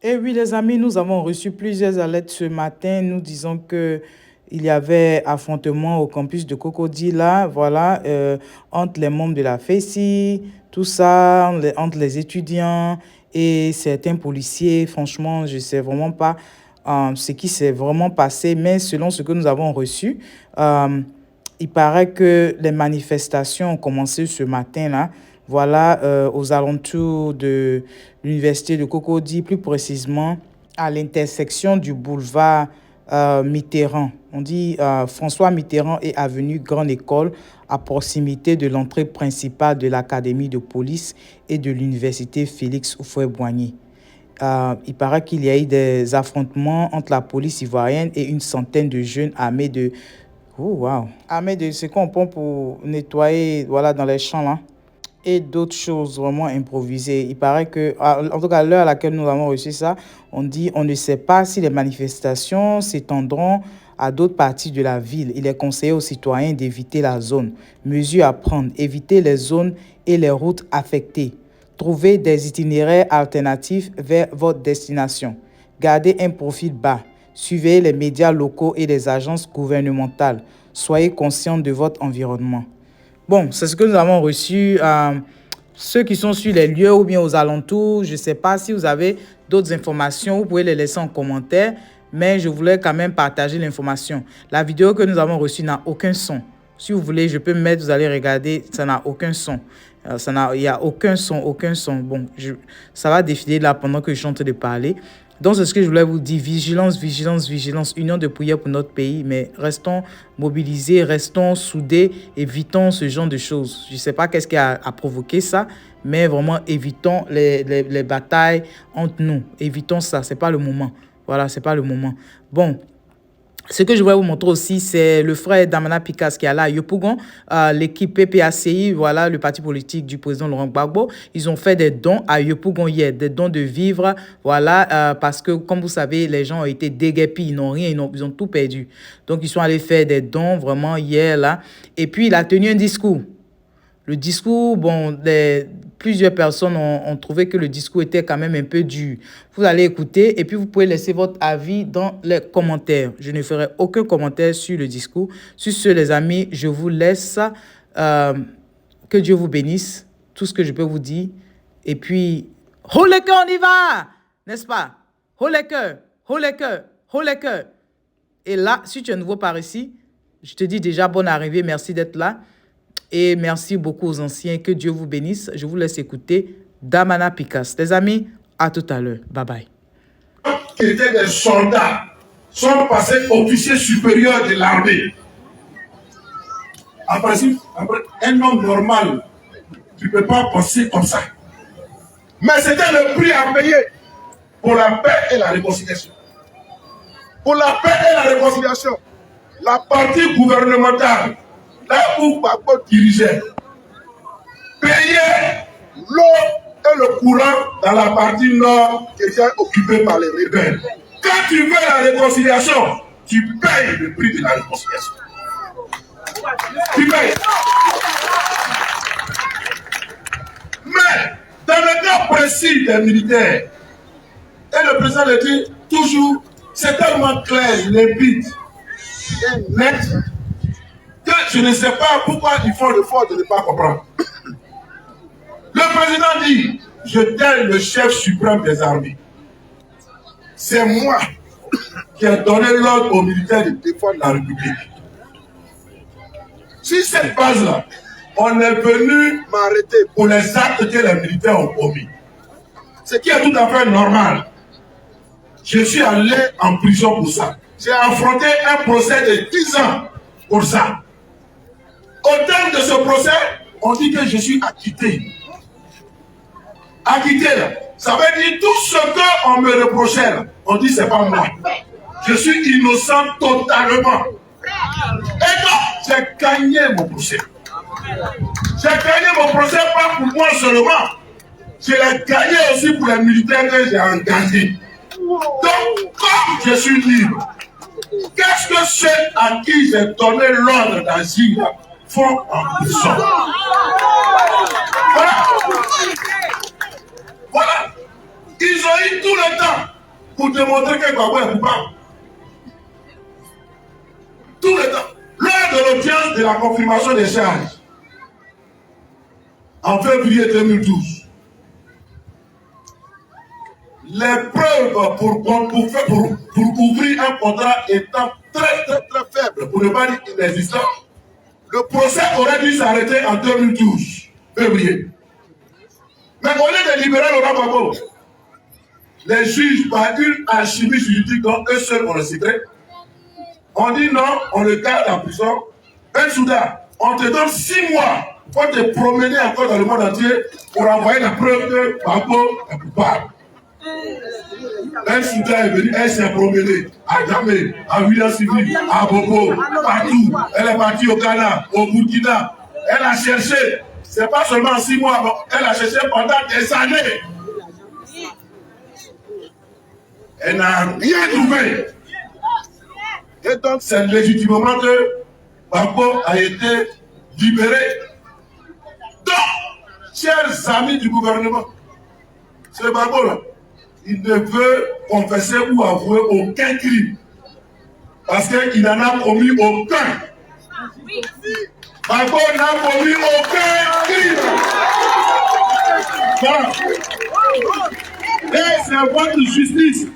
Et oui, les amis, nous avons reçu plusieurs alertes ce matin. Nous disons que il y avait affrontement au campus de Cocody, là, voilà, entre les membres de la FESI, tout ça, entre les étudiants et certains policiers. Franchement, je ne sais vraiment pas ce qui s'est vraiment passé, mais selon ce que nous avons reçu, il paraît que les manifestations ont commencé ce matin-là, voilà, aux alentours de l'université de Cocody, plus précisément à l'intersection du boulevard Mitterrand. On dit François Mitterrand et avenue Grande École, à proximité de l'entrée principale de l'académie de police et de l'université Félix Houphouët-Boigny. Il paraît qu'il y a eu des affrontements entre la police ivoirienne et une centaine de jeunes armés de... Oh, wow. Armés de ce qu'on prend pour nettoyer, voilà, dans les champs, là. Et d'autres choses vraiment improvisées. Il paraît que, en tout cas, à l'heure à laquelle nous avons reçu ça, on dit on ne sait pas si les manifestations s'étendront à d'autres parties de la ville. Il est conseillé aux citoyens d'éviter la zone. Mesures à prendre, éviter les zones et les routes affectées. Trouver des itinéraires alternatifs vers votre destination. Gardez un profil bas. Suivez les médias locaux et les agences gouvernementales. Soyez conscient de votre environnement. Bon, c'est ce que nous avons reçu. Ceux qui sont sur les lieux ou bien aux alentours, je ne sais pas si vous avez d'autres informations, vous pouvez les laisser en commentaire, mais je voulais quand même partager l'information. La vidéo que nous avons reçue n'a aucun son. Si vous voulez, je peux me mettre, vous allez regarder, ça n'a aucun son. Il n'y a aucun son, aucun son. Bon, ça va défiler là pendant que je suis en train de parler. Donc, c'est ce que je voulais vous dire. Vigilance, vigilance, vigilance. Union de prière pour notre pays. Mais restons mobilisés, restons soudés. Évitons ce genre de choses. Je ne sais pas qu'est-ce qui a provoqué ça. Mais vraiment, évitons les batailles entre nous. Évitons ça. Ce n'est pas le moment. Voilà, ce n'est pas le moment. Bon. Ce que je voulais vous montrer aussi, c'est le frère Damana Pikas qui est là à Yopougon, l'équipe PPACI, voilà, le parti politique du président Laurent Gbagbo. Ils ont fait des dons à Yopougon hier, des dons de vivres, voilà, parce que, comme vous savez, les gens ont été déguerpis, ils n'ont rien, ils ont tout perdu. Donc, ils sont allés faire des dons, vraiment, hier, là. Et puis, il a tenu un discours. Le discours, bon, plusieurs personnes ont trouvé que le discours était quand même un peu dur. Vous allez écouter et puis vous pouvez laisser votre avis dans les commentaires. Je ne ferai aucun commentaire sur le discours. Sur ce, les amis, je vous laisse. Que Dieu vous bénisse. Tout ce que je peux vous dire. Et puis, haut les cœurs, on y va! N'est-ce pas? Haut les cœurs, haut les cœurs, haut les cœurs. Et là, si tu es nouveau par ici, je te dis déjà bonne arrivée. Merci d'être là. Et merci beaucoup aux anciens. Que Dieu vous bénisse. Je vous laisse écouter Damana Pikas. Les amis, à tout à l'heure. Bye bye. Qui étaient des soldats sont passés officiers supérieurs de l'armée. En principe, un homme normal, tu ne peux pas penser comme ça. Mais c'était le prix à payer pour la paix et la réconciliation. Pour la paix et la réconciliation, la partie gouvernementale, là où Gbagbo dirigeait, payait l'eau et le courant dans la partie nord qui était occupée par les rebelles. Quand tu veux la réconciliation, tu payes le prix de la réconciliation. Tu payes. Mais dans le cas précis des militaires, et le président le dit toujours, c'est tellement clair, limpide et net, que je ne sais pas pourquoi ils font l'effort de ne pas comprendre. Le président dit, je t'aime le chef suprême des armées. C'est moi qui ai donné l'ordre aux militaires de défendre la République. Sur cette base-là, on est venu m'arrêter pour les actes que les militaires ont commis. Ce qui est tout à fait normal. Je suis allé en prison pour ça. J'ai affronté un procès de 10 ans pour ça. Au terme de ce procès, on dit que je suis acquitté. Acquitté, là, ça veut dire tout ce qu'on me reprochait, là, on dit c'est pas moi. Je suis innocent totalement. Et donc, j'ai gagné mon procès. J'ai gagné mon procès pas pour moi seulement. Je l'ai gagné aussi pour les militaires que j'ai engagés. Donc, comme je suis libre, qu'est-ce que ceux à qui j'ai donné l'ordre d'agir font en prison? Voilà. Voilà. Ils ont eu tout le temps pour démontrer que Gbagbo est coupable. Tout le temps. Lors de l'audience de la confirmation des charges, en février 2012, les preuves pour ouvrir un contrat étant très faibles, pour ne pas dire inexistants, le procès aurait dû s'arrêter en 2012, février. Mais au lieu de libérer Laurent Gbagbo, les juges, par une alchimie juridique dont eux seuls ont le secret, on dit non, on le garde en prison. Un soudain, on te donne 6 mois pour te promener encore dans le monde entier pour envoyer la preuve que Gbagbo est coupable. Un soudain est venu, elle s'est promenée à Djamé, à William Civil, à Bobo, partout. Elle est partie au Ghana, au Burkina. Elle a cherché, c'est pas seulement 6 mois, elle a cherché pendant des années. Elle n'a rien trouvé. Et donc, c'est légitimement que Gbagbo a été libéré. Donc, chers amis du gouvernement, ce Gbagbo-là, il ne veut confesser ou avouer aucun crime. Parce qu'il n'en a commis aucun. Gbagbo n'a commis aucun crime. Voilà. Et c'est votre justice.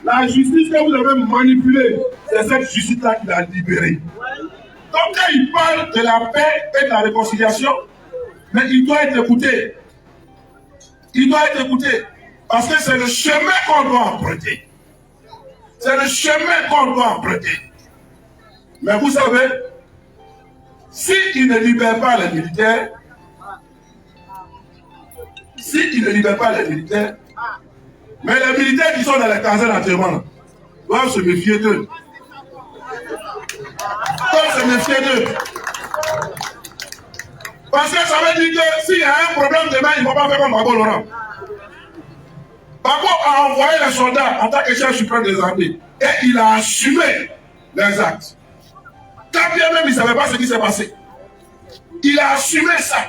La justice que vous avez manipulée, c'est cette justice-là qui l'a libéré. Donc quand il parle de la paix et de la réconciliation, mais il doit être écouté. Il doit être écouté. Parce que c'est le chemin qu'on doit emprunter. C'est le chemin qu'on doit emprunter. Mais vous savez, s'il ne libère pas les militaires, mais les militaires qui sont dans les casernes actuellement doivent se méfier d'eux. Parce que ça veut dire que s'il y a un problème demain, ils ne vont pas faire comme Gbagbo Laurent. Gbagbo a envoyé les soldats en tant que chef suprême des armées et il a assumé les actes. Quand bien même il ne savait pas ce qui s'est passé, il a assumé ça.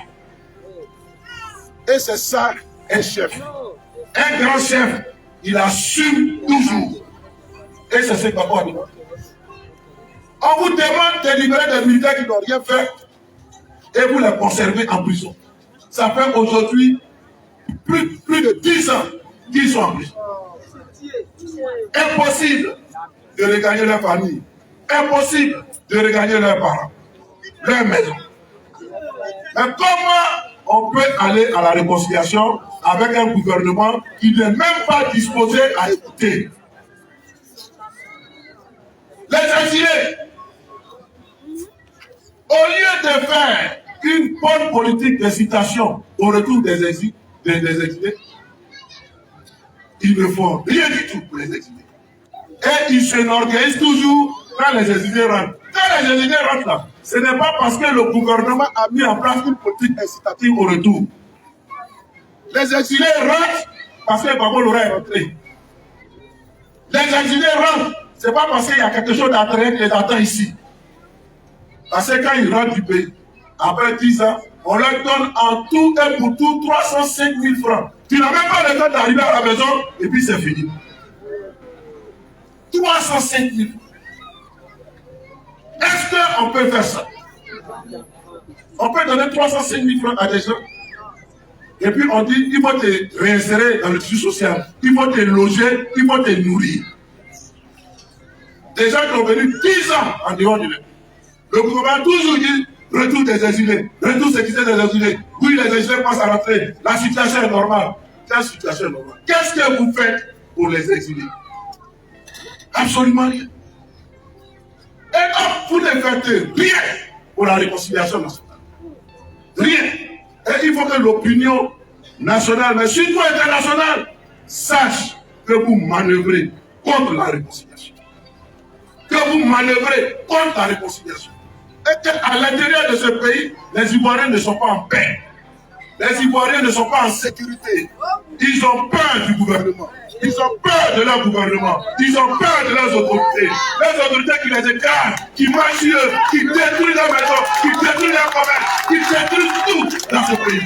Et c'est ça un chef. Un grand chef, il assume toujours. Et c'est ce que Gbagbo a dit. On vous demande de libérer des militaires qui n'ont rien fait et vous les conservez en prison. Ça fait aujourd'hui plus de 10 ans qu'ils sont en prison. Impossible de regagner leur famille. Impossible de regagner leurs parents, leur maison. Mais comment on peut aller à la réconciliation avec un gouvernement qui n'est même pas disposé à écouter? Les exilés, au lieu de faire une bonne politique d'incitation au retour des exilés, ils ne font rien du tout pour les exilés. Et ils s'enorgueillissent toujours quand les exilés rentrent. Quand les exilés rentrent là, ce n'est pas parce que le gouvernement a mis en place une politique incitative au retour. Les exilés rentrent parce que Gbagbo Laurent est rentré. Les exilés rentrent, ce n'est pas parce qu'il y a quelque chose d'attrayant qui les attend ici. Parce que quand ils rentrent du pays, après 10 ans, on leur donne en tout et pour tout 305 000 francs. Tu n'as même pas le temps d'arriver à la maison et puis c'est fini. 305 000 francs. Est-ce qu'on peut faire ça? On peut donner 305 000 francs à des gens et puis on dit il faut te réinsérer dans le tissu social, il faut te loger, il faut te nourrir. Des gens qui ont venu 10 ans en dehors du pays. Le gouvernement a toujours dit retour des exilés, retour sécurité des exilés. Oui, les exilés passent à rentrer. La situation est normale. Quelle situation est normale? Qu'est-ce que vous faites pour les exilés? Absolument rien. Et donc, vous ne faites rien pour la réconciliation nationale. Rien. Et il faut que l'opinion nationale, mais surtout internationale, sache que vous manœuvrez contre la réconciliation. Que vous manœuvrez contre la réconciliation. Et qu'à l'intérieur de ce pays, les Ivoiriens ne sont pas en paix. Les Ivoiriens ne sont pas en sécurité. Ils ont peur du gouvernement. Ils ont peur de leur gouvernement. Ils ont peur de leurs autorités. Les autorités qui les écrasent, qui marchent sur eux, qui détruisent leur maison, qui détruisent leur commerce, qui détruisent tout dans ce pays.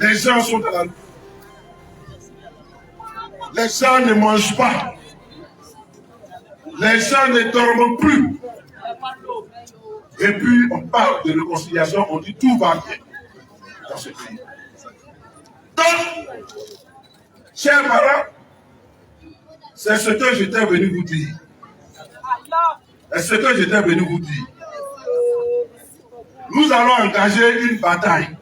Les gens sont dans la rue. Les gens ne mangent pas. Les gens ne dorment plus. Et puis, on parle de réconciliation, on dit tout va bien dans ce pays. Donc, chers parents, c'est ce que j'étais venu vous dire. C'est ce que j'étais venu vous dire. Nous allons engager une bataille.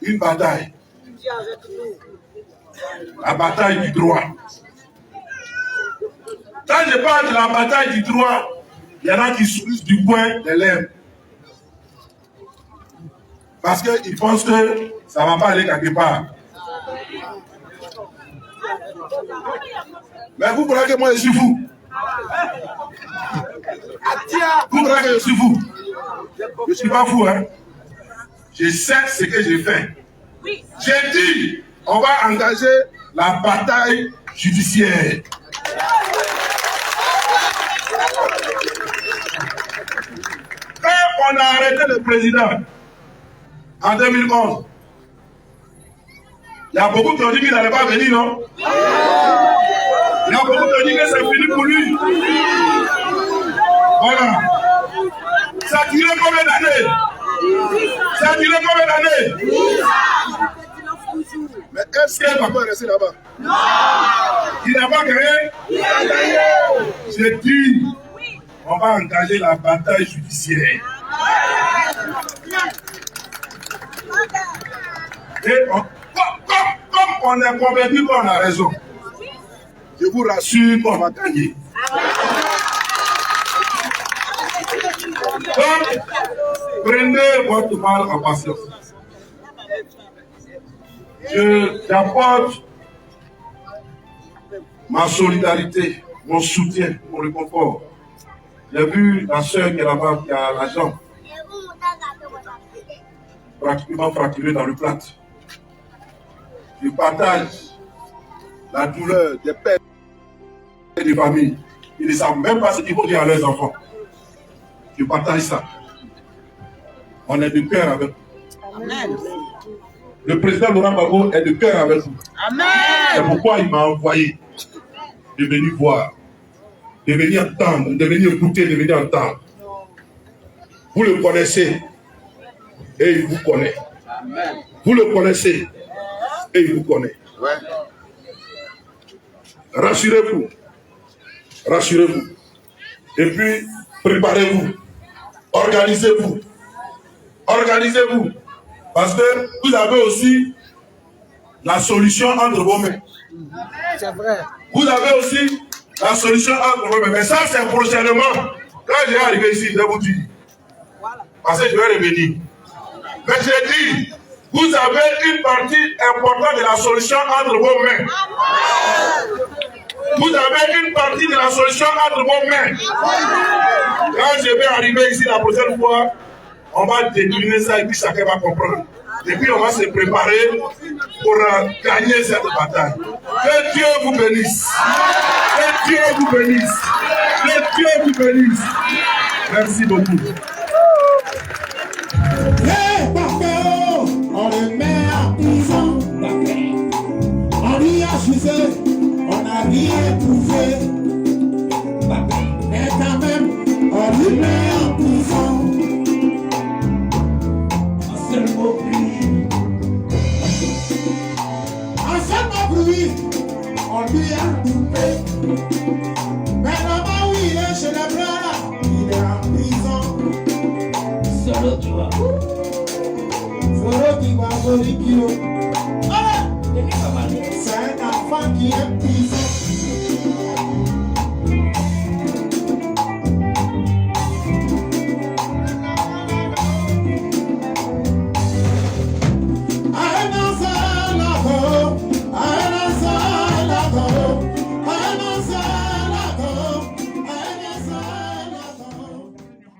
Une bataille. La bataille du droit. Quand je parle de la bataille du droit, il y en a qui sourient du coin des lèvres. Parce qu'ils pensent que ça ne va pas aller quelque part. Mais vous croyez que moi je suis fou? Vous croyez que je suis fou? Je ne suis pas fou, hein? Je sais ce que j'ai fait. J'ai dit, on va engager la bataille judiciaire. Quand on a arrêté le président en 2011, il y a beaucoup qui ont dit qu'il n'allait pas venir, non? Il y a beaucoup qui ont dit que c'est fini pour lui. Voilà. Ça a duré combien d'années? Ça a duré combien d'années? Mais est-ce qu'il va pas rester là-bas? Non! Il n'a pas gagné? Il a gagné! J'ai dit, on va engager la bataille judiciaire. Et comme on est convaincu qu'on a raison, je vous rassure qu'on va gagner. Donc, prenez votre mal en patience. J'apporte ma solidarité, mon soutien, mon réconfort. J'ai vu la soeur qui est là-bas, qui a la jambe pratiquement fracturée dans le plâtre. Je partage la douleur des pères et des familles. Ils ne savent même pas ce qu'ils vont dire à leurs enfants. Je partage ça. On est de cœur avec vous. Amen. Le président Laurent Gbagbo est de cœur avec vous. Amen. C'est pourquoi il m'a envoyé de venir voir, de venir entendre, de venir écouter, de venir entendre. Vous le connaissez et il vous connaît. Amen. Vous le connaissez et il vous connaît. Ouais. Rassurez-vous. Rassurez-vous. Et puis, préparez-vous. Organisez-vous. Organisez-vous. Parce que vous avez aussi la solution entre vos mains. C'est vrai. Vous avez aussi la solution entre vos mains. Mais ça, c'est prochainement. Quand je vais arriver ici, je vais vous dire. Parce que je vais revenir. Mais j'ai dit, vous avez une partie importante de la solution entre vos mains. Vous avez une partie de la solution entre vos mains. Quand je vais arriver ici la prochaine fois, on va décliner ça et puis chacun va comprendre. Et puis on va se préparer pour gagner cette bataille. Que Dieu vous bénisse. Que Dieu vous bénisse. Que Dieu vous bénisse. Merci beaucoup. On le met en prison. On lui a jugé. On n'a rien prouvé. Mais quand même, on lui met en prison. Un seul mot bruit. Un seul mot bruit. On lui a coupé. Mais là-bas où il est chez les bras, il est en prison. Solo tu vois. Solo tu vois, Solo kilo. C'est un enfant qui est pris.